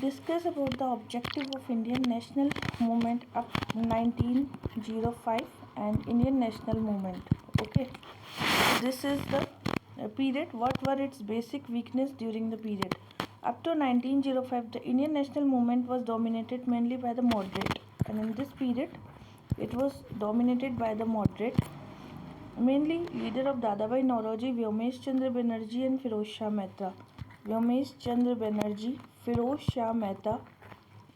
discuss about the objective of Indian national movement up 1905 and Indian national movement. Okay, so this is the period. What were its basic weakness during the period? Up to 1905, the Indian national movement was dominated mainly by the moderate, and in this period, it was dominated by the moderate, mainly leader of Dadabhai Naoroji, Vyomesh Chandra Banerjee, and Firoz Shah Mehta. Vyomesh Chandra Banerjee, Firoz Shah Mehta,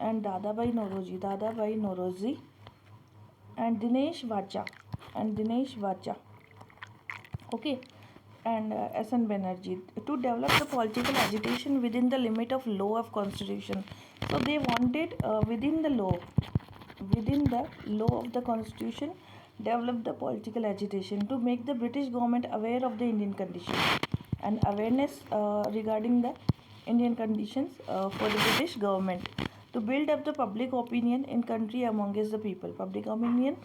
and Dadabhai Naoroji, and Dinesh Vacha. Okay, and S.N. Banerjee to develop the political agitation within the limit of law of constitution. So they wanted within the law of the constitution, develop the political agitation to make the British government aware of the Indian conditions, and awareness regarding the Indian conditions for the British government, to build up the public opinion in country amongst the people, public opinion,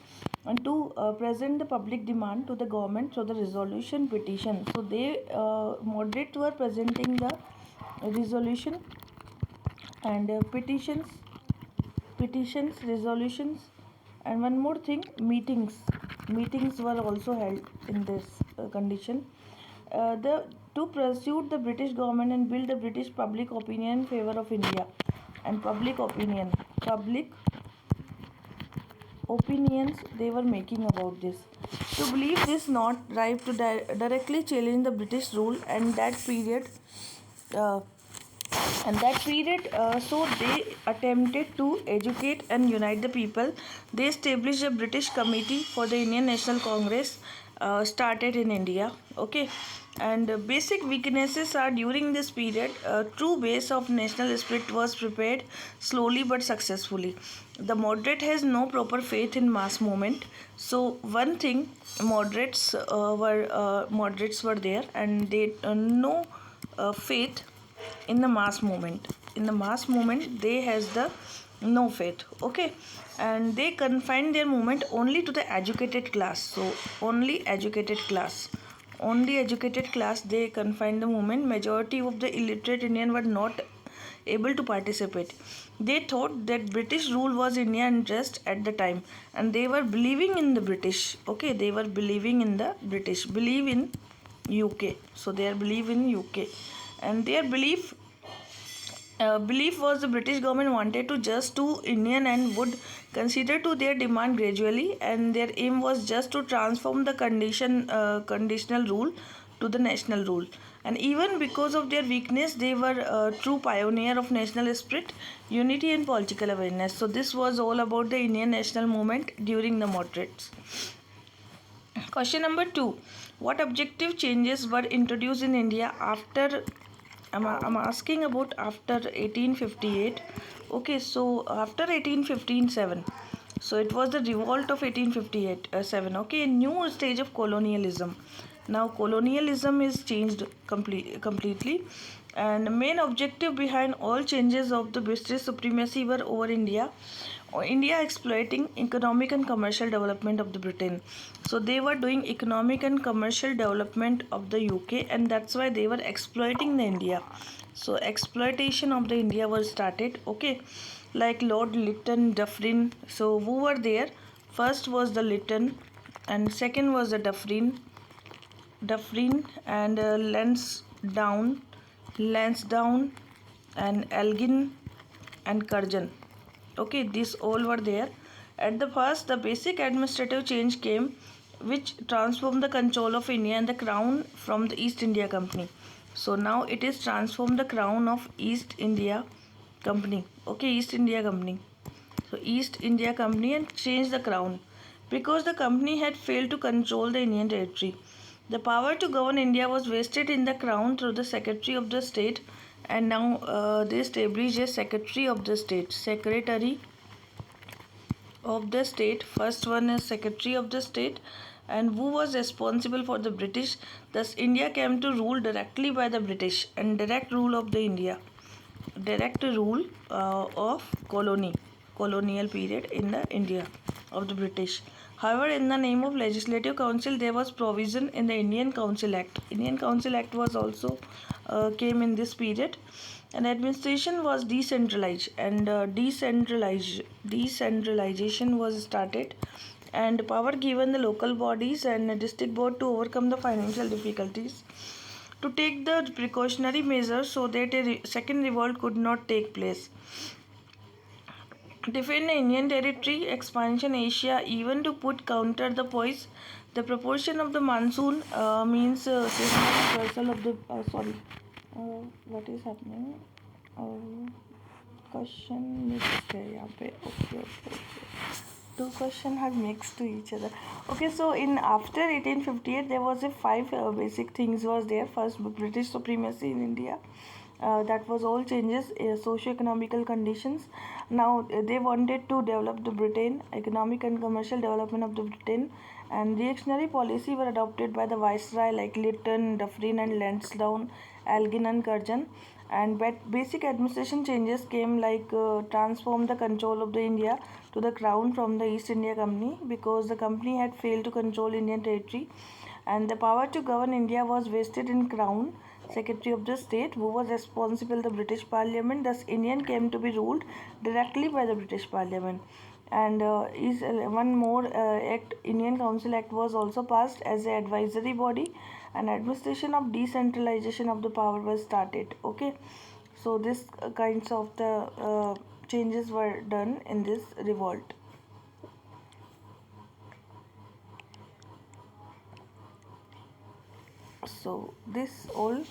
and to present the public demand to the government through the resolution petition. So they moderate were presenting the resolution and petitions, resolutions, and one more thing, meetings were also held in this condition, the to pursue the British government and build the British public opinion in favor of India. And public opinions they were making about this, to believe this not right to directly challenge the British rule. And that period uh, so they attempted to educate and unite the people. They established a British committee for the Indian National Congress, started in India. Okay, and basic weaknesses are during this period, true base of national spirit was prepared slowly but successfully. The moderate has no proper faith in mass movement. So one thing, moderates were there, and they no faith in the mass movement. In the mass movement they has the no faith. Okay, and they confined their movement only to the educated class. So only educated class they confined the movement. Majority of the illiterate Indian were not able to participate. They thought that British rule was Indian interest at the time, and they were believing in the British. Okay, they were believing in the British, believe in UK. So they are believe in UK, and their belief was the British government wanted to just to Indian and would consider to their demand gradually, and their aim was just to transform the conditional rule to the national rule. And even because of their weakness, they were a true pioneer of national spirit, unity, and political awareness. So this was all about the Indian national movement during the moderates. Question number 2. What objective changes were introduced in India after, I'm asking about after 1858. Okay, so after 1857, so it was the revolt of 1858 7. Okay, a new stage of colonialism. Now colonialism is changed completely, and the main objective behind all changes of the British supremacy were over India exploiting economic and commercial development of the Britain. So they were doing economic and commercial development of the UK, and that's why they were exploiting the India. So exploitation of the India was started. Okay, like Lord Lytton, Dufferin. So who were there? First was the Lytton, and second was the Dufferin, and Lansdowne, and Elgin, and Curzon. Okay, these all were there. At the first, the basic administrative change came, which transformed the control of India and the crown from the East India Company. So now it is transformed the crown of East India Company. Okay, East India Company. So East India Company, and changed the crown because the company had failed to control the Indian territory. The power to govern India was vested in the crown through the Secretary of the State, and now they established a Secretary of the State. Secretary of the State. First one is Secretary of the State, and who was responsible for the British. Thus, India came to rule directly by the British, and direct rule of the India, direct rule of colonial period in the India of the British. However, in the name of Legislative Council, there was provision in the Indian Council Act. Indian Council Act was also came in this period, and administration was decentralized, and decentralization was started, and power given the local bodies and district board to overcome the financial difficulties, to take the precautionary measures so that a second revolt could not take place, defend the Indian territory, expansion Asia, even to put counter the poise. The proportion of the monsoon means systematic reversal of the what is happening? Question mixed है यहाँ पे. Okay. Two questions have mixed to each other. Okay, so in after 1858 there was a five basic things was there. First, British supremacy in India. That was all changes, socio-economical conditions. Now they wanted to develop the Britain, economic and commercial development of the Britain, and reactionary policy were adopted by the viceroy like Lytton, Dufferin and Lansdowne, Elgin and Curzon. And basic administration changes came like transform the control of the India to the crown from the East India Company, because the company had failed to control Indian territory, and the power to govern India was vested in Crown Secretary of the State, who was responsible the British Parliament. Thus, Indian came to be ruled directly by the British Parliament. And is one more act, Indian Council Act, was also passed as an advisory body, and administration of decentralization of the power was started. Okay, so this kinds of the changes were done in this revolt. So this all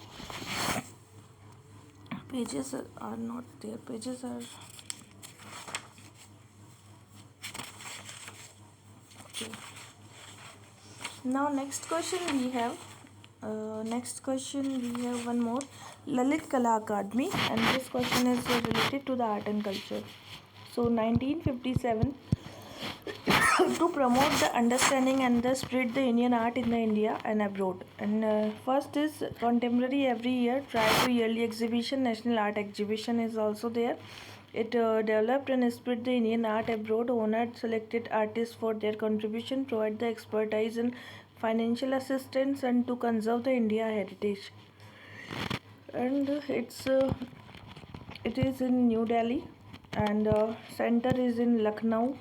pages are not there. Pages are okay. Now next question we have. Next question we have one more, Lalit Kala Academy, and this question is related to the art and culture. So 1957 to promote the understanding and the spread the Indian art in the India and abroad. And first is contemporary every year prior to yearly exhibition, national art exhibition is also there. It developed and spread the Indian art abroad, honored selected artists for their contribution, provide the expertise and financial assistance, and to conserve the India heritage. And it is in New Delhi, and center is in Lucknow,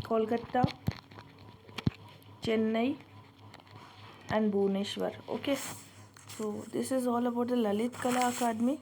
Kolkata, Chennai and Bhubaneswar. Okay, so this is all about the Lalit Kala Academy.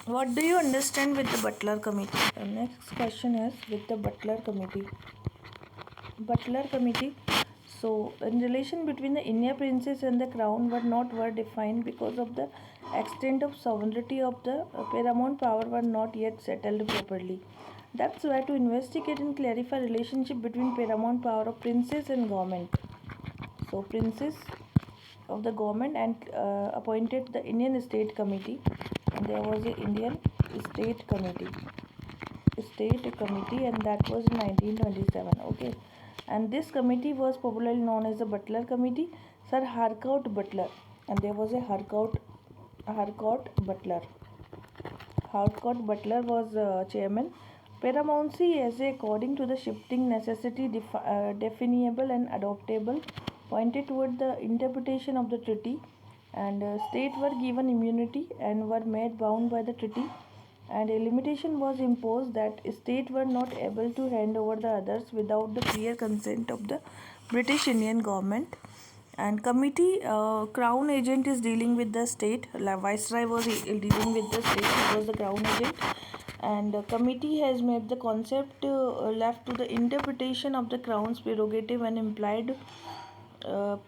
What do you understand with the Butler Committee? The next question is with the Butler Committee. Butler Committee. So, in relation between the India Princess and the Crown were not well defined because of the extent of sovereignty of the paramount power were not yet settled properly. That's why to investigate and clarify relationship between paramount power of princess and government. So, princess of the government and appointed the Indian State Committee, and there was a Indian State Committee, and that was in 1927. Okay, and this committee was popularly known as the Butler Committee. Sir Harcourt Butler, and there was a Harcourt Butler. Harcourt Butler was chairman. Paramountcy, as according to the shifting necessity, definable and adoptable, pointed toward the interpretation of the treaty, and states were given immunity and were made bound by the treaty, and a limitation was imposed that states were not able to hand over the others without the clear consent of the British Indian government. And committee, crown agent is dealing with the state, viceroy was dealing with the state, it was the crown agent, and committee has made the concept left to the interpretation of the crown's prerogative and implied.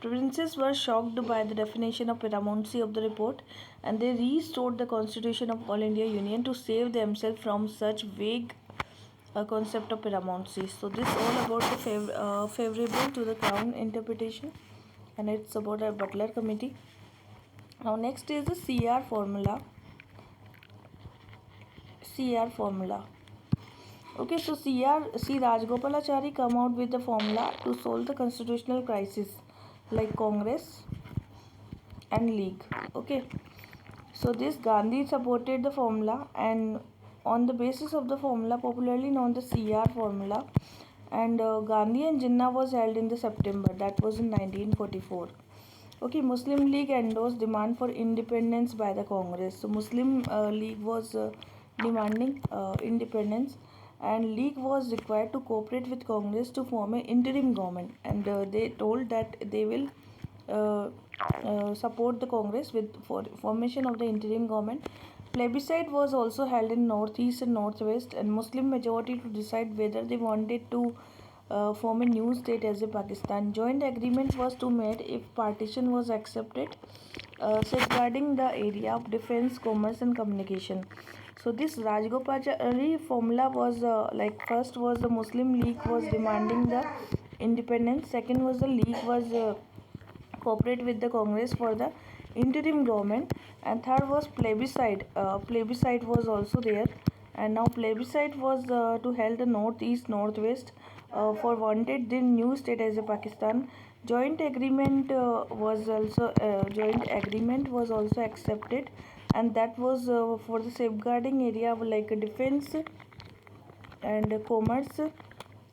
Princes were shocked by the definition of paramountcy of the report, and they restored the constitution of All India Union to save themselves from such vague concept of paramountcy. So this all about the favorable to the crown interpretation, and it's about a Butler Committee. Now next is the CR formula. CR formula. Okay, so C Rajgopalachari come out with the formula to solve the constitutional crisis like Congress and League. Okay, so this Gandhi supported the formula, and on the basis of the formula, popularly known the CR formula, and Gandhi and Jinnah was held in the September. That was in 1944. Okay, Muslim League endorsed demand for independence by the Congress. So Muslim League was demanding independence, and League was required to cooperate with Congress to form an interim government, and they told that they will uh, support the Congress with for formation of the interim government. Plebiscite was also held in northeast and northwest, and Muslim majority to decide whether they wanted to form a new state as a Pakistan. Joint agreement was to made if partition was accepted, safeguarding the area of defense, commerce, and communication. So this Rajgopalachari formula was like first was the Muslim League was demanding the independence. Second was the League was cooperate with the Congress for the interim government, and third was plebiscite. Plebiscite was also there, and now plebiscite was to held the northeast northwest for wanted the new state as a Pakistan. Joint agreement was also accepted, and that was for the safeguarding area of like defense and commerce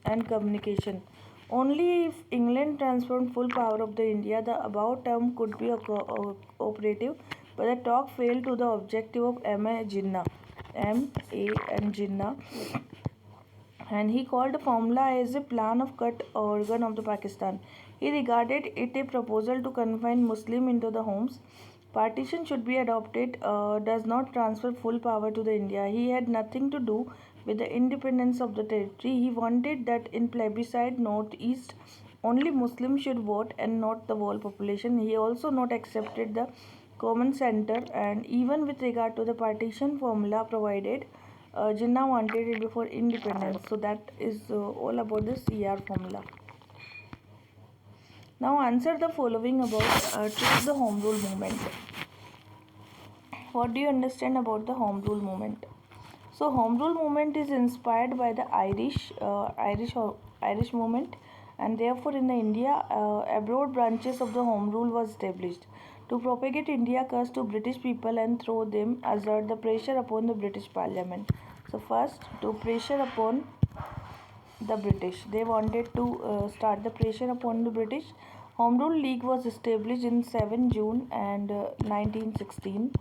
and communication. Only if England transferred full power of the India, the above term could be operative, but the talk failed to the objective of M.A. Jinnah. M.A. and Jinnah, and he called the formula as a plan of cut organ of the Pakistan. He regarded it a proposal to confine Muslim into the homes. Partition should be adopted, does not transfer full power to the India. He had nothing to do with the independence of the territory. He wanted that in plebiscite northeast only Muslims should vote and not the whole population. He also not accepted the common center, and even with regard to the partition formula provided, Jinnah wanted it before independence. So that is all about the CR formula. Now answer the following about choose the home rule movement. What do you understand about the home rule movement? So home rule movement is inspired by the Irish movement, and therefore in the India abroad branches of the home rule was established to propagate India curse to British people and throw them assert the pressure upon the British Parliament. So first to pressure upon the British. They wanted to start the pressure upon the British. Home Rule League was established in 7 June and 1916,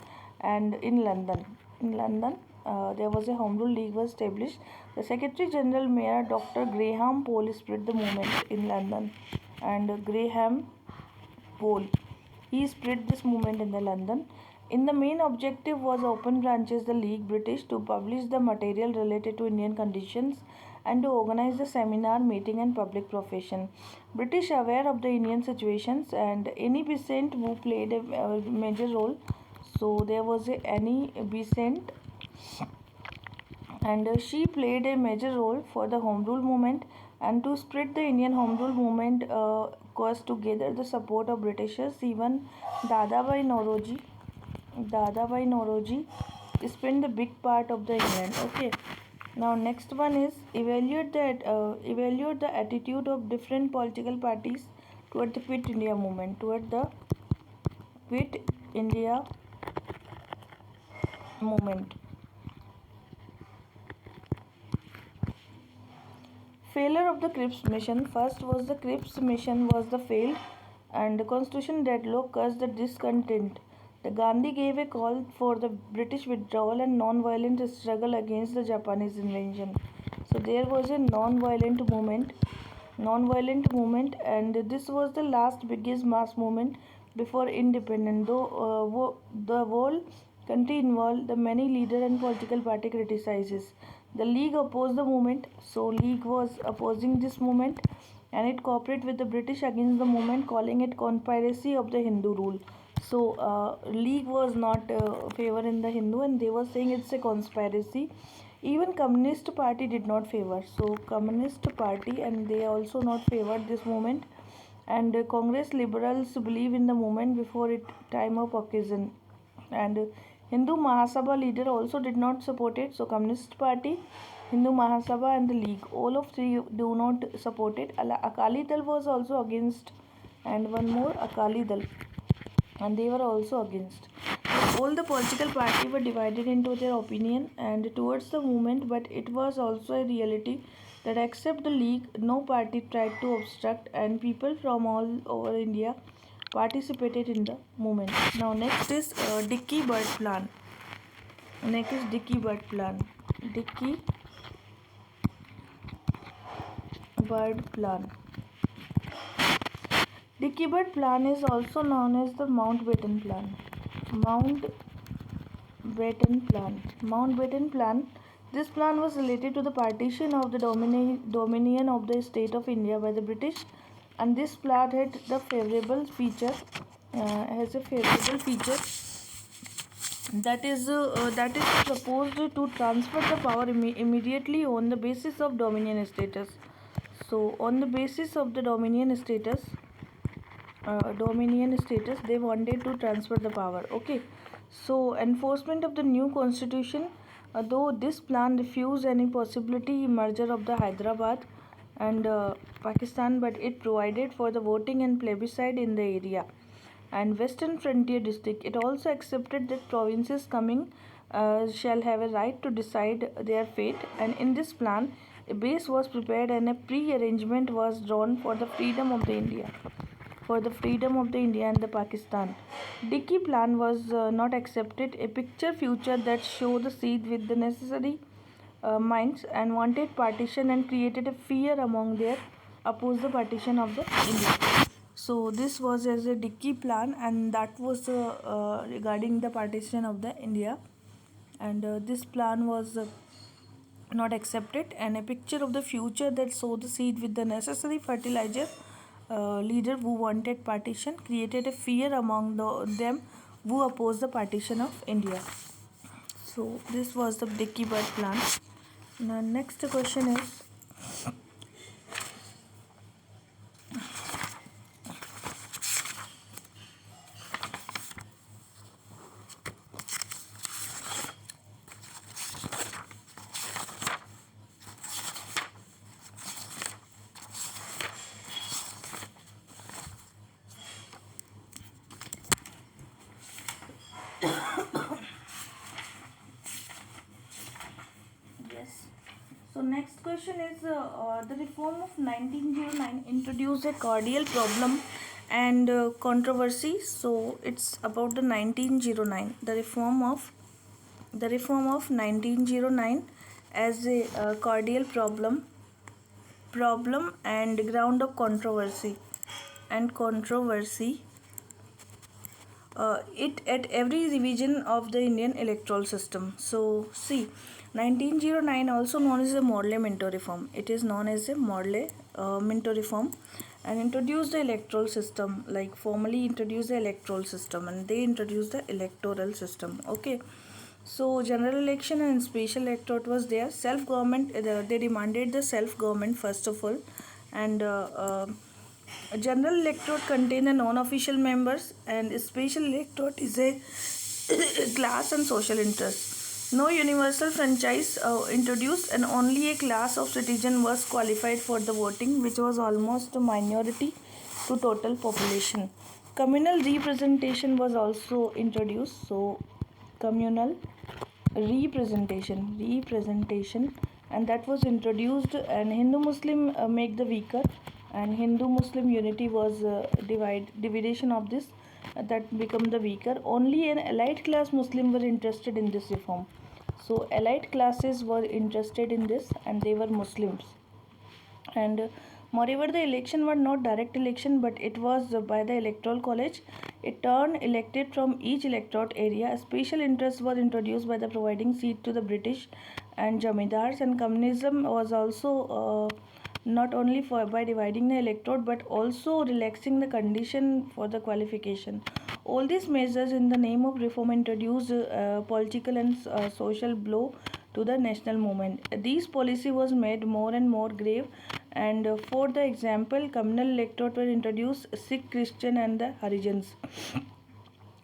and in London. In London, there was a Home Rule League was established. The Secretary General Mayor Dr. Graham Pole spread the movement in London, and Graham Pole he spread this movement in the London. In the main objective was open branches the League British to publish the material related to Indian conditions and to organize the seminar, meeting and public profession. British aware of the Indian situations, and Annie Besant who played a major role. So there was a Annie Besant, and she played a major role for the Home Rule movement, and to spread the Indian Home Rule movement was to gather the support of Britishers. Even Dadabhai Nauroji Dadabhai Nauroji spent the big part of the England. Okay. Now next one is evaluate the attitude of different political parties toward the Quit India movement. Toward the Quit India movement. Failure of the Cripps mission. First was the Cripps mission was the failed, and the constitution deadlock caused the discontent. The Gandhi gave a call for the British withdrawal and non-violent struggle against the Japanese invasion. So there was a non-violent movement, and this was the last biggest mass movement before independence. Though the whole country involved, the many leader and political party criticizes. The League opposed the movement, so League was opposing this movement, and it cooperated with the British against the movement, calling it conspiracy of the Hindu rule. So League was not favor in the Hindu, and they were saying it's a conspiracy. Even Communist Party did not favor. So Communist Party and they also not favored this movement, And Congress liberals believe in the movement before it time of occasion. And Hindu Mahasabha leader also did not support it. So Communist Party, Hindu Mahasabha and the League, all of three do not support it. Akali Dal was also against, and one more Akali Dal, and they were also against. All the political parties were divided into their opinion and towards the movement, but it was also a reality that except the League, no party tried to obstruct, and people from all over India participated in the movement. Now, next is Dicky Bird Plan. Next is Dicky Bird Plan. Dicky Bird Plan. Dicky Bird Plan is also known as the Mountbatten Plan. Mountbatten Plan. Mountbatten Plan. This plan was related to the partition of the dominion of the state of India by the British, and this plan had the favorable feature. Has a favorable feature that is proposed to transfer the power immediately on the basis of dominion status. So, on the basis of the dominion status, they wanted to transfer the power. Okay, so enforcement of the new constitution, though this plan refused any possibility merger of the Hyderabad and Pakistan, but it provided for the voting and plebiscite in the area and western frontier district. It also accepted that provinces coming shall have a right to decide their fate, and in this plan a base was prepared and a pre-arrangement was drawn for the freedom of the India and the Pakistan. Dickey plan was not accepted. A picture future that show the seed with the necessary minds and wanted partition and created a fear among their opposed the partition of the India. So this was as a Dickey plan, and that was regarding the partition of the India, and this plan was not accepted, and a picture of the future that sowed the seed with the necessary fertilizer. Leader who wanted partition created a fear among them who opposed the partition of India. So this was the Dickey Bird plan. Now next question is, yes. So next question is the reform of 1909 introduced a cordial problem and controversy. So it's about the 1909, the reform of 1909 as a cordial problem and ground of controversy it at every revision of the Indian electoral system. So, see, 1909 also known as the Morley Minto reform. It is known as the Morley Minto reform, and introduced the electoral system, like formally introduced the electoral system, and they introduced the electoral system. Okay. So general election and special electorate was there. Self government, they demanded the self government first of all, and a general electorate contain the non-official members, and a special electorate is a class and social interest. No universal franchise introduced, and only a class of citizen was qualified for the voting, which was almost a minority to total population. Communal representation was also introduced. So communal representation, and that was introduced, and Hindu Muslim make the weaker, and Hindu Muslim unity was division of this that become the weaker. Only an elite class Muslim were interested in this reform. So elite classes were interested in this, and they were Muslims. And moreover, the election were not direct election, but it was by the electoral college. A turn elected from each electorate area. A special interest was introduced by the providing seat to the British and Jamidars, and communism was also not only for by dividing the electorate, but also relaxing the condition for the qualification. All these measures in the name of reform introduced political and social blow to the national movement. This policy was made more and more grave And for the example, communal electorate were introduced, Sikh, Christian, and the Harijans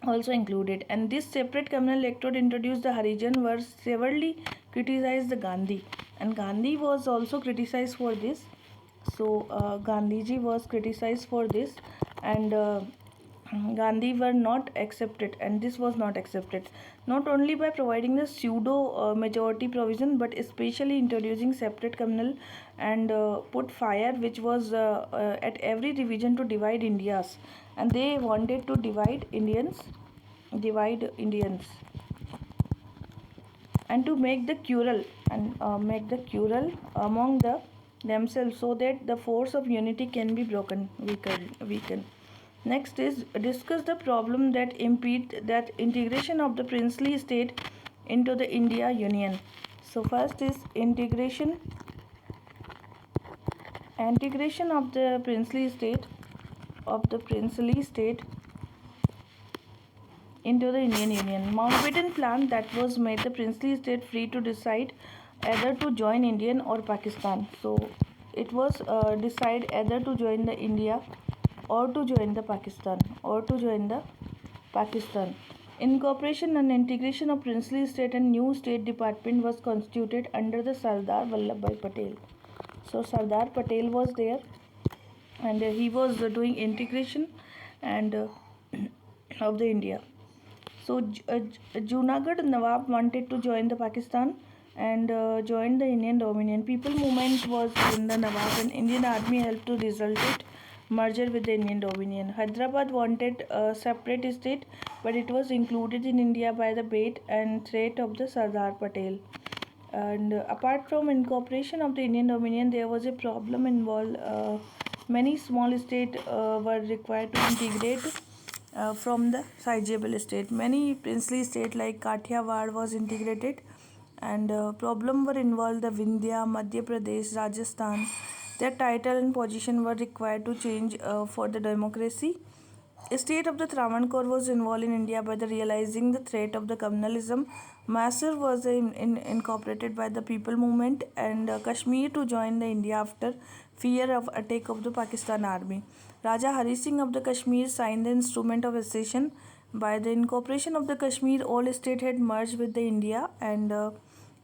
also included. And this separate communal electorate introduced the Harijan were severely criticized the Gandhi, and Gandhi was also criticized for this. So Gandhiji was criticized for this, and Gandhi were not accepted, and this was not accepted. Not only by providing the pseudo majority provision, but especially introducing separate communal and put fire, which was at every division to divide India's, and they wanted to divide Indians, and to make the quarrel among themselves, so that the force of unity can be weakened. Next is discuss the problem that impede that integration of the princely state into the India Union. So first is integration of the princely state into the Indian Union. Mountbatten plan that was made the princely state free to decide either to join Indian or Pakistan. So it was decide either to join the India or to join the Pakistan. Incorporation and integration of princely state and new state department was constituted under the Sardar Vallabhbhai Patel. So Sardar Patel was there, and he was doing integration and of the India. So Junagadh Nawab wanted to join the Pakistan and joined the Indian Dominion. People movement was in the Nawab, and Indian army helped to result it merger with the Indian Dominion. Hyderabad wanted a separate state, but it was included in India by the bait and threat of the Sardar Patel. And apart from incorporation of the Indian Dominion, there was a problem involved. Many small states were required to integrate from the sizable state. Many princely states like Kathiawar was integrated, and problem were involved the Vindhya, Madhya Pradesh, Rajasthan. Their title and position were required to change for the democracy. State of the Travancore was involved in India by the realizing the threat of the communalism. Mysore was incorporated by the people movement, and Kashmir to join the India after fear of attack of the Pakistan army. Raja Hari Singh of the Kashmir signed the instrument of accession. By the incorporation of the Kashmir, all state had merged with the India, and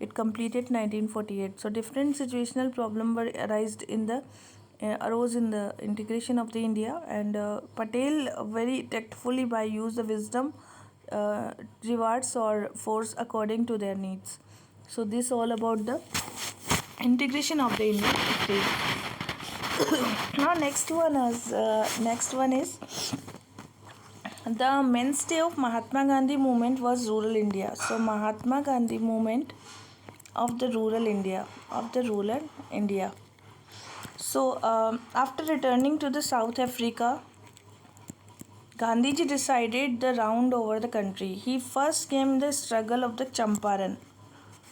it completed 1948. So different situational problem were arose in the integration of the India, and Patel very tactfully by use the wisdom rewards or force according to their needs. So this all about the integration of the Indian state. Now next one is the mainstay of Mahatma Gandhi movement was rural India. So Mahatma Gandhi movement of the rural India. So after returning to the South Africa, Gandhiji decided the round over the country. He first came the struggle of the Champaran.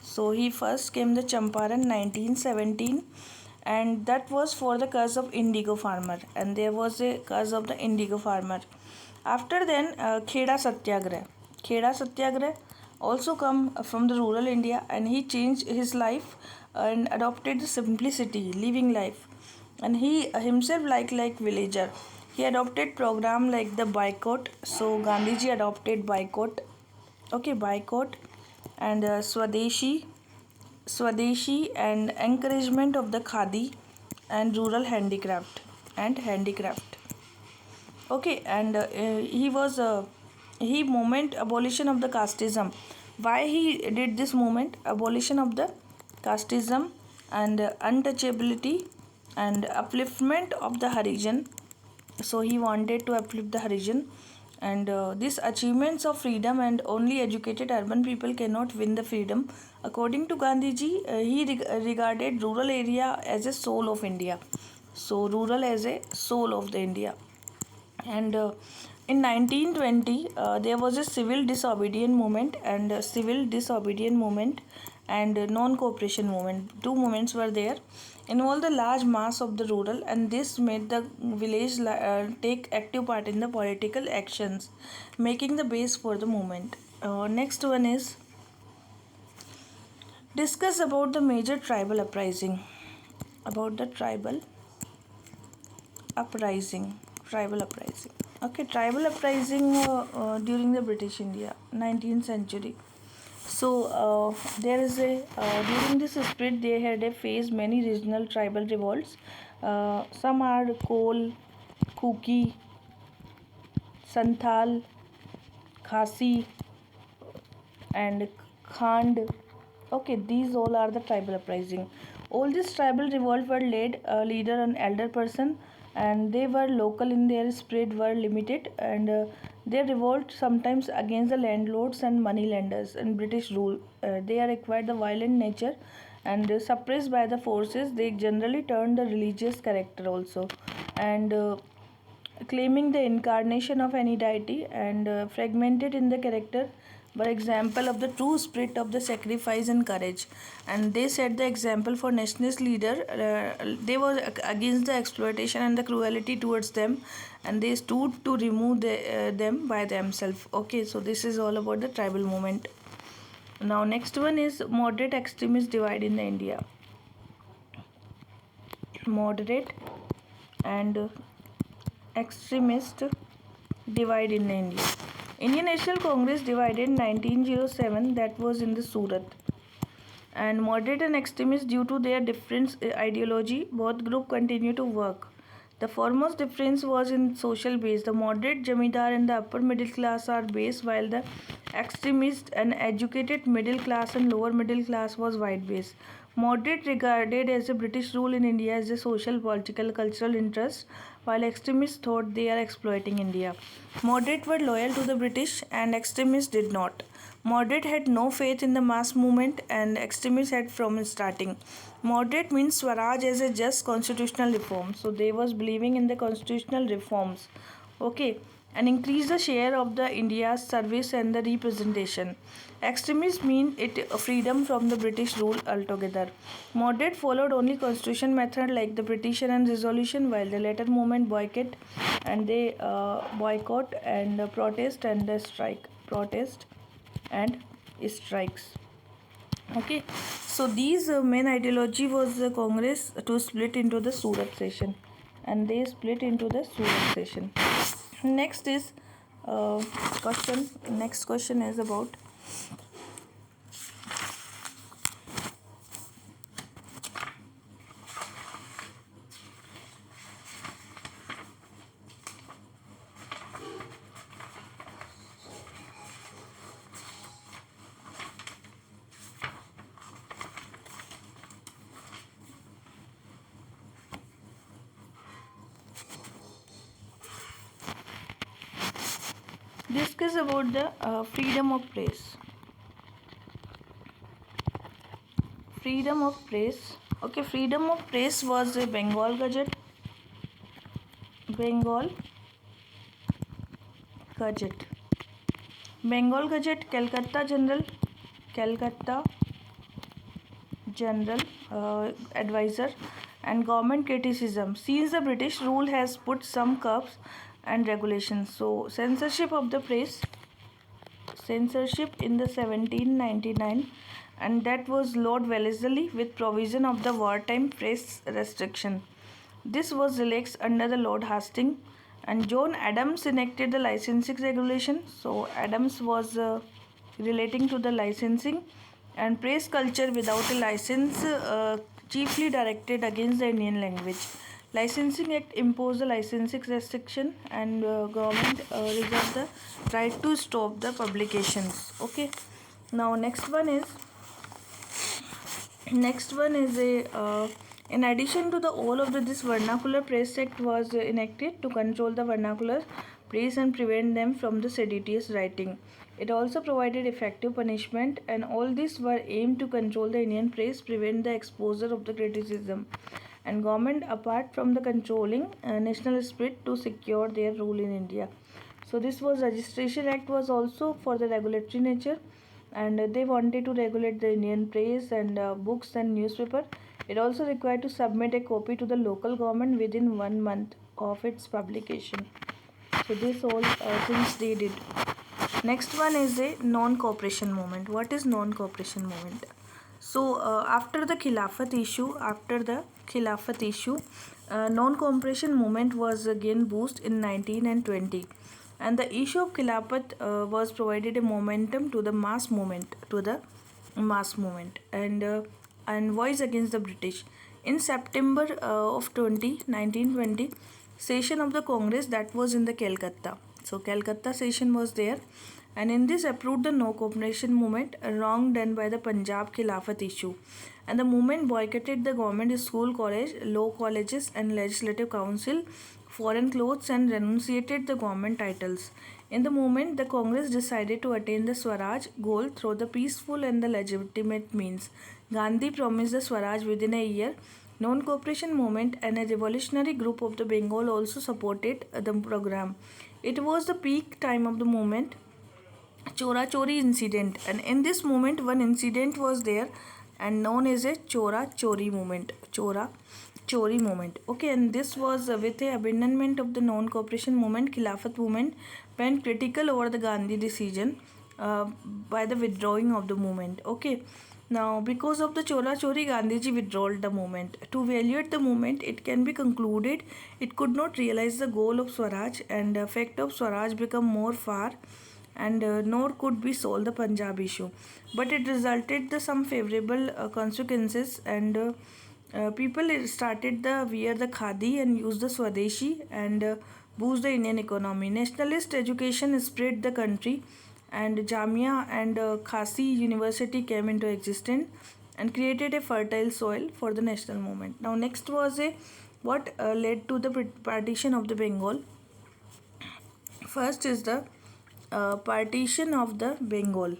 So he first came the Champaran 1917, and that was for the cause of indigo farmer, and there was a cause of the indigo farmer. After then Kheda Satyagraha also come from the rural India, and he changed his life and adopted the simplicity living life, and he himself like villager. He adopted program like the boycott. So Gandhiji adopted boycott, and Swadeshi and encouragement of the khadi and rural handicraft. Okay, and he movement abolition of the casteism. Why he did this movement? Abolition of the casteism and untouchability and upliftment of the Harijan. So he wanted to uplift the Harijan, and these achievements of freedom, and only educated urban people cannot win the freedom. According to Gandhiji, he regarded rural area as a soul of India. So rural as a soul of the India. And in 1920 there was a civil disobedient movement and non-cooperation movement. Two movements were there, involved the large mass of the rural, and this made the village take active part in the political actions, making the base for the movement. Next one is discuss about the major tribal uprising. about the uprising tribal uprising. Okay, tribal uprising during the British India 19th century. So there is a during this split they had a faced many regional tribal revolts. Some are Kol, Kuki, Santhal, Khasi, and Khand. Okay, these all are the tribal uprising. All these tribal revolt were led a leader, an elder person, and they were local in their spread were limited, and they revolt sometimes against the landlords and moneylenders and British rule. They are acquired the violent nature and suppressed by the forces. They generally turned the religious character also, and claiming the incarnation of any deity and fragmented in the character were example of the true spirit of the sacrifice and courage, and they set the example for nationalist leader. They were against the exploitation and the cruelty towards them, and they stood to remove them by themselves. Okay, so this is all about the tribal movement. Now next one is moderate extremist divide in the India. Moderate and extremist divide in India. Indian National Congress divided in 1907, that was in the Surat. And moderate and extremist, due to their different ideology, both group continue to work. The foremost difference was in social base. The moderate Jamidar and the upper middle class are base, while the extremist and educated middle class and lower middle class was white base. Moderate regarded as a British rule in India as a social, political, cultural interest, while extremists thought they are exploiting India. Moderate were loyal to the British and extremists did not. Moderate had no faith in the mass movement and extremists had from starting. Moderate means Swaraj as a just constitutional reform. So they was believing in the constitutional reforms. Okay, and increase the share of the India's service and the representation. Extremists mean it freedom from the British rule altogether. Moderate followed only constitution method like the petition and resolution, while the latter movement boycott and protest and strike. Protest and strikes. Okay, so these main ideology was the Congress to split into the Surat session, and they split into the Surat session. Next is question. Next question is about discuss about the freedom of press. Freedom of press. Okay, freedom of press was a Bengal Gazette. Bengal Gazette. Bengal Gazette, Calcutta General Advisor, and government criticism. Since the British rule has put some curbs and regulations, so censorship of the press, censorship in the 1799, and that was Lord Wellesley with provision of the wartime press restriction. This was relaxed under the Lord Hastings, and John Adams enacted the licensing regulation. So Adams was relating to the licensing and press culture without a license, chiefly directed against the Indian language. Licensing Act imposed the licensing restriction, and government reserved the right to stop the publications. Okay. Now next one is a in addition to the all of this vernacular press act was enacted to control the vernacular press and prevent them from the seditious writing. It also provided effective punishment, and all these were aimed to control the Indian press, prevent the exposure of the criticism, and government apart from the controlling national spirit to secure their rule in India. So this was registration act was also for the regulatory nature, and they wanted to regulate the Indian press and books and newspaper. It also required to submit a copy to the local government within 1 month of its publication. So this all things they did. Next one is a non-cooperation movement. What is non-cooperation movement? After the Khilafat issue, non-cooperation movement was again boosted in 19 and 20, and the issue of Khilafat was provided a momentum to the mass movement, and voice against the British. In September of 1920, session of the Congress that was in the Calcutta. So Calcutta session was there, and in this approved the no cooperation movement, wrong done by the Punjab Khilafat issue, and the movement boycotted the government school, college, law colleges, and legislative council, foreign clothes, and renunciated the government titles. In the movement, the Congress decided to attain the Swaraj goal through the peaceful and the legitimate means. Gandhi promised the Swaraj within a year. Non-cooperation movement and a revolutionary group of the Bengal also supported the program. It was the peak time of the movement, Chora Chori incident, and in this moment one incident was there and known as a Chora Chori movement. Chori movement. Okay, and this was with the abandonment of the non-cooperation movement. Khilafat movement went critical over the Gandhi decision by the withdrawing of the movement. Okay, now because of the Chora Chori, Gandhiji withdrew the movement. To evaluate the movement, it can be concluded it could not realize the goal of Swaraj, and the effect of Swaraj become more far, and nor could be solved the Punjab issue, but it resulted the some favorable consequences, and people started the wear the khadi and use the swadeshi, and boost the Indian economy. Nationalist education spread the country, and Jamia and Khasi University came into existence and created a fertile soil for the national movement. Now next was a what led to the partition of the Bengal. First is the partition of the Bengal,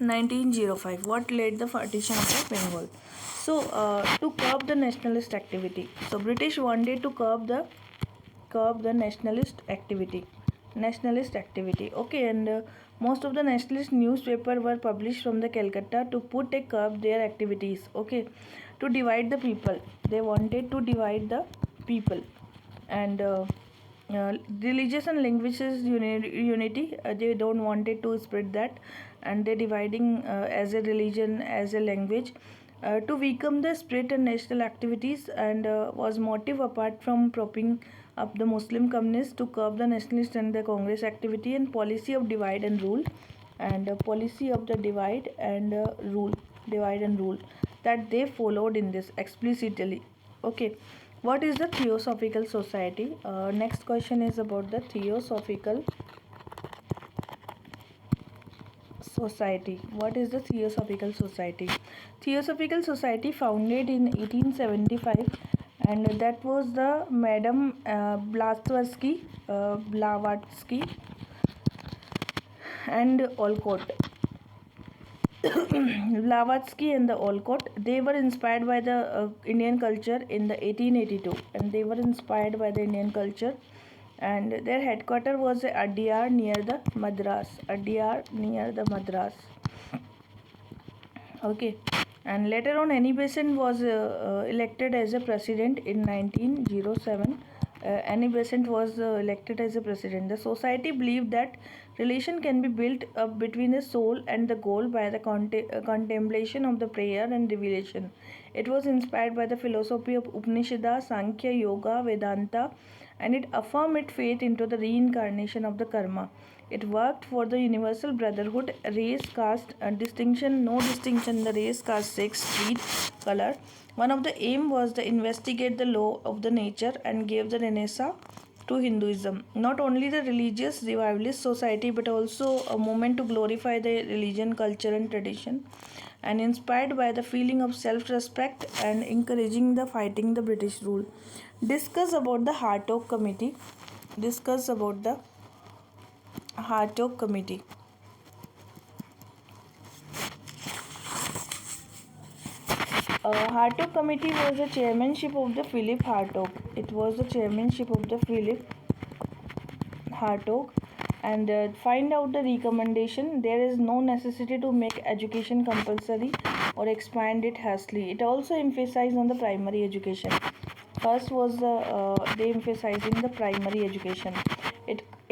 1905. What led the partition of the Bengal? So to curb the nationalist activity. So British wanted to curb the nationalist activity. Okay, and most of the nationalist newspaper were published from the Calcutta to put a curb their activities. Okay, to divide the people. They wanted to divide the people, and religious and linguistics unity, they don't wanted to spread that, and they dividing as a religion, as a language, to weaken the spirit and national activities, and was motive apart from propping up the Muslim communists to curb the nationalist and the Congress activity, and policy of divide and rule, and policy of the divide and rule that they followed in this explicitly. Okay, what is the Theosophical Society? Next question is about the Theosophical Society. What is the Theosophical Society? Theosophical Society founded in 1875, and that was the Madam Blavatsky and Olcott. Blavatsky and the Olcott, they were inspired by the Indian culture in the 1882, and they were inspired by the Indian culture, and their headquarters was at Adyar near the Madras. Okay, and later on Annie Besant was elected as a president in 1907. Annie Besant was elected as a president. The society believed that relation can be built up between the soul and the goal by the contemplation of the prayer and revelation. It was inspired by the philosophy of Upanishada, Sankhya, Yoga, Vedanta, and it affirmed its faith into the reincarnation of the karma. It worked for the universal brotherhood, race, caste, distinction, no distinction in the race, caste, sex, creed, color. One of the aim was to investigate the law of the nature and gave the Renaissance to Hinduism. Not only the religious revivalist society, but also a movement to glorify the religion, culture, and tradition, and inspired by the feeling of self-respect and encouraging the fighting the British rule. Discuss about the Hartog Committee. Discuss about the Hartog Committee. Hartog Committee was the chairmanship of the Philip Hartog. It was the chairmanship of the Philip Hartog, and find out the recommendation. There is no necessity to make education compulsory or expand it hastily. It also emphasized on the primary education. First was the they emphasizing the primary education.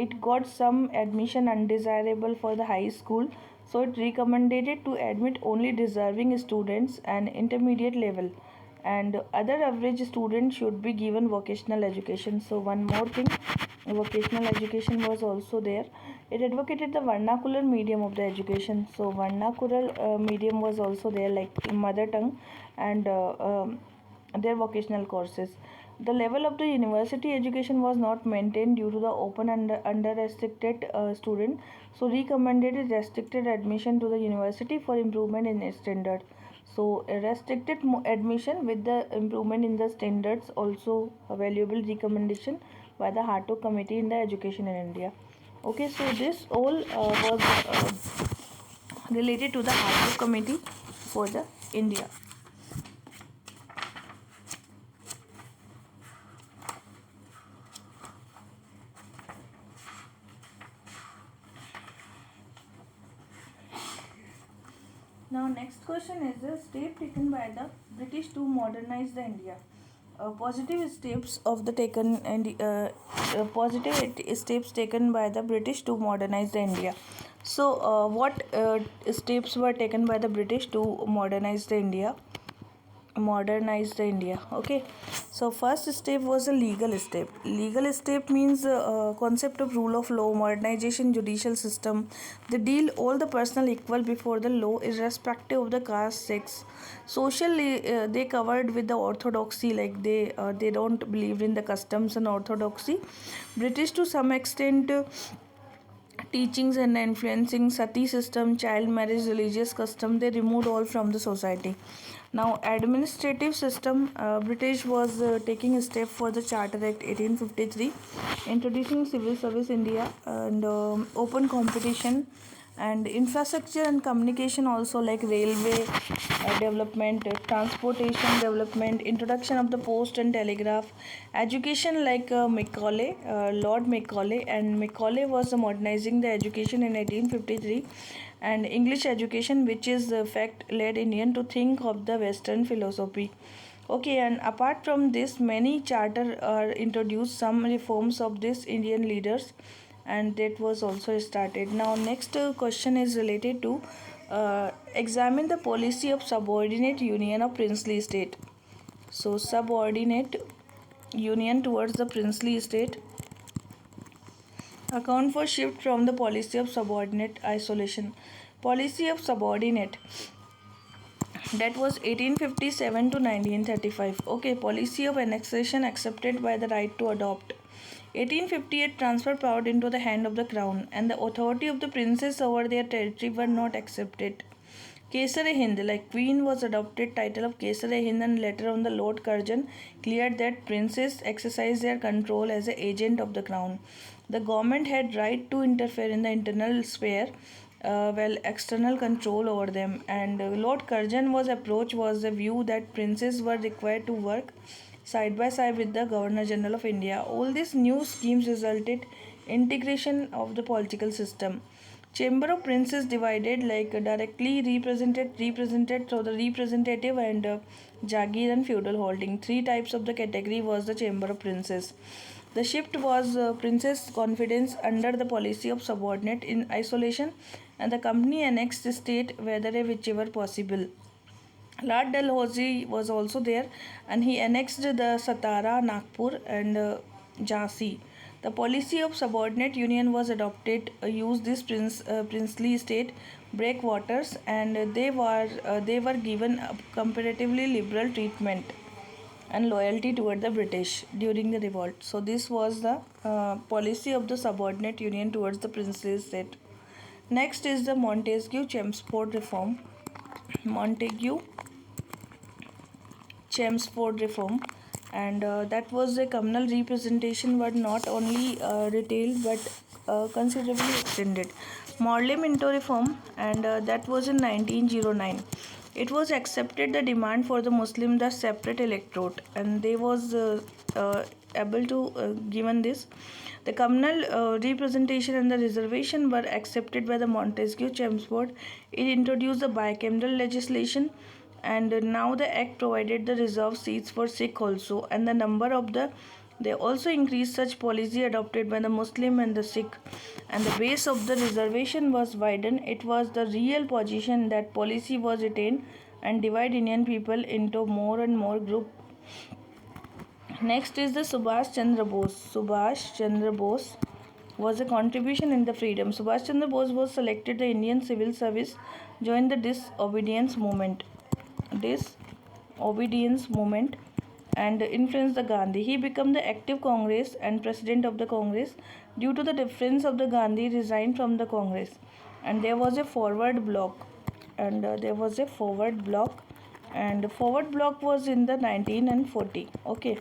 it got some admission undesirable for the high school, so it recommended to admit only deserving students and intermediate level, and other average students should be given vocational education. So one more thing, vocational education was also there. It advocated the vernacular medium of the education. So vernacular medium was also there, like mother tongue, and their vocational courses. The level of the university education was not maintained due to the open under restricted student, so recommended restricted admission to the university for improvement in standard. So a restricted admission with the improvement in the standards, also a valuable recommendation by the Hartog Committee in the Education in India. Okay, so this all was related to the Hartog Committee for the India. Now next question is the step taken by the British to modernize the India. Positive steps of the taken and positive steps taken by the British to modernize the India. So what steps were taken by the British to modernize the India? Okay, so first step was a legal step. Legal step means concept of rule of law, modernization judicial system. They deal all the personal equal before the law irrespective of the caste, sex. Socially they covered with the orthodoxy, like they don't believe in the customs and orthodoxy. British to some extent teachings and influencing sati system, child marriage, religious custom, they removed all from the society. Now administrative system, British was taking a step for the Charter Act 1853, introducing civil service India, and open competition, and infrastructure and communication also, like railway development, transportation development, introduction of the post and telegraph, education, like Lord Macaulay, and Macaulay was modernizing the education in 1853, and English education, which is the fact led Indian to think of the Western philosophy. Okay, and apart from this, many charter are introduced, some reforms of this Indian leaders, and that was also started. Now next question is related to examine the policy of subordinate union of princely state. So subordinate union towards the princely state, account for shift from the policy of subordinate isolation. Policy of subordinate, that was 1857 to 1935. Okay, policy of annexation accepted by the right to adopt. 1858 transferred power into the hand of the crown, and the authority of the princes over their territory were not accepted. Kesar-e-Hind, like Queen was adopted title of Kesar-e-Hind, and later on the Lord Curzon cleared that princes exercise their control as an agent of the crown. The government had right to interfere in the internal sphere, well, external control over them. And Lord Curzon was approach was the view that princes were required to work side by side with the Governor General of India. All these new schemes resulted integration of the political system. Chamber of Princes divided, like directly represented through the representative, and Jagir and feudal holding. Three types of the category was the Chamber of Princes. The shift was Prince's confidence under the policy of subordinate in isolation, and the company annexed the state whichever possible. Lord Dalhousie was also there, and he annexed the Satara, Nagpur, and Jhansi. The policy of subordinate union was adopted. Use this princely state breakwaters, and they were given a comparatively liberal treatment and loyalty toward the British during the revolt. So this was the policy of the subordinate union towards the princely state. Next is the Montagu-Chelmsford reform. Montagu Chelmsford reform, and that was a communal representation, but not only retailed but considerably extended. Morley Minto reform, and that was in 1909. It was accepted the demand for the Muslim the separate electorate, and they was able to given this. The communal representation and the reservation were accepted by the Montagu Chelmsford. It introduced the bicameral legislation, and now the act provided the reserved seats for Sikh also, and the number of the They also increased such policy adopted by the Muslim and the Sikh, and the base of the reservation was widened. It was the real position that policy was retained and divide Indian people into more and more group. Next is the Subhash Chandra Bose. Subhash Chandra Bose was a contribution in the freedom. Subhash Chandra Bose was selected the Indian civil service, joined the disobedience movement. Disobedience movement and influenced the Gandhi. He became the active Congress and president of the Congress. Due to the difference of the Gandhi resigned from the Congress, and there was a forward block, and forward block was in the 19 and 40. Okay,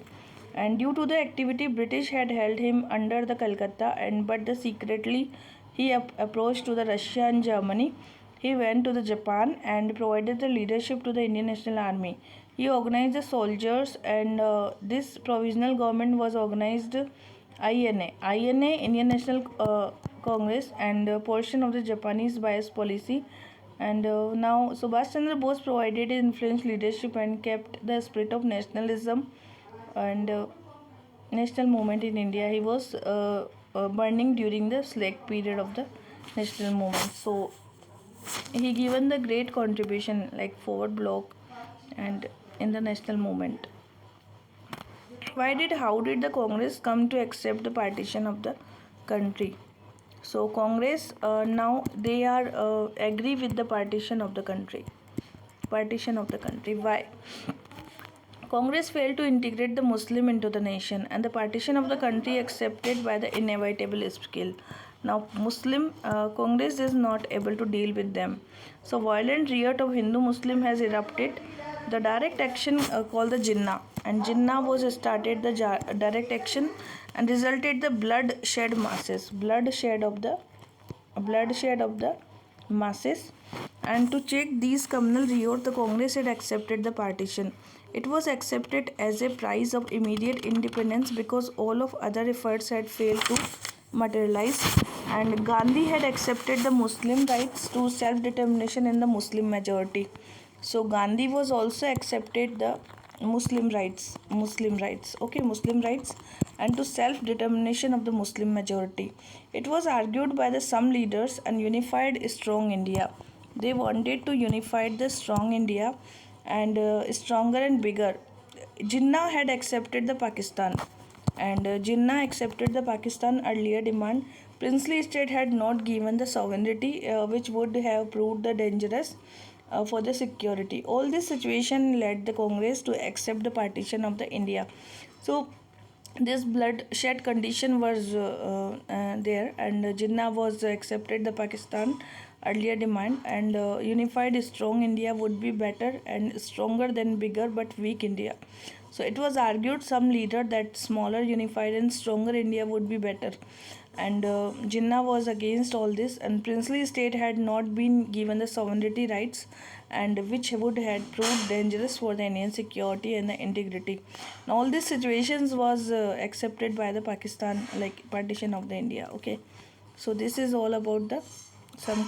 and due to the activity British had held him under the Calcutta, and but the secretly he approached to the Russia and Germany. He went to the Japan and provided the leadership to the Indian National Army. He organized the soldiers, and this provisional government was organized INA, Indian National Congress, and a portion of the Japanese bias policy. And now Subhash Chandra Bose provided influence leadership and kept the spirit of nationalism and national movement in India. He was burning during the slack period of the national movement. So he given the great contribution like forward block and in the national movement. How did the Congress come to accept the partition of the country? So Congress now they are agree with the partition of the country. Partition of the country. Why? Congress failed to integrate the Muslim into the nation, and the partition of the country accepted by the inevitable skill. Now, Muslim Congress is not able to deal with them. So, violent riot of Hindu Muslim has erupted. The direct action called the Jinnah, and Jinnah was started the direct action and resulted the bloodshed of the masses. And to check these communal riot, the Congress had accepted the partition. It was accepted as a price of immediate independence because all of other efforts had failed to materialize, and Gandhi had accepted the Muslim rights to self-determination in the Muslim majority. So Gandhi was also accepted the Muslim rights, okay, Muslim rights and to self-determination of the Muslim majority. It was argued by the some leaders and unified strong India. They wanted to unify the strong India and stronger and bigger. Jinnah had accepted the Pakistan, and Jinnah accepted the Pakistan earlier demand. Princely state had not given the sovereignty, which would have proved the dangerous for the security. All this situation led the Congress to accept the partition of the India. So this bloodshed condition was there, and Jinnah was accepted the Pakistan earlier demand, and unified strong India would be better and stronger than bigger but weak India. So it was argued some leader that smaller unified and stronger India would be better, and Jinnah was against all this, and princely state had not been given the sovereignty rights, and which would have proved dangerous for the Indian security and the integrity. Now all these situations was accepted by the Pakistan, like partition of the India. Okay, so this is all about the some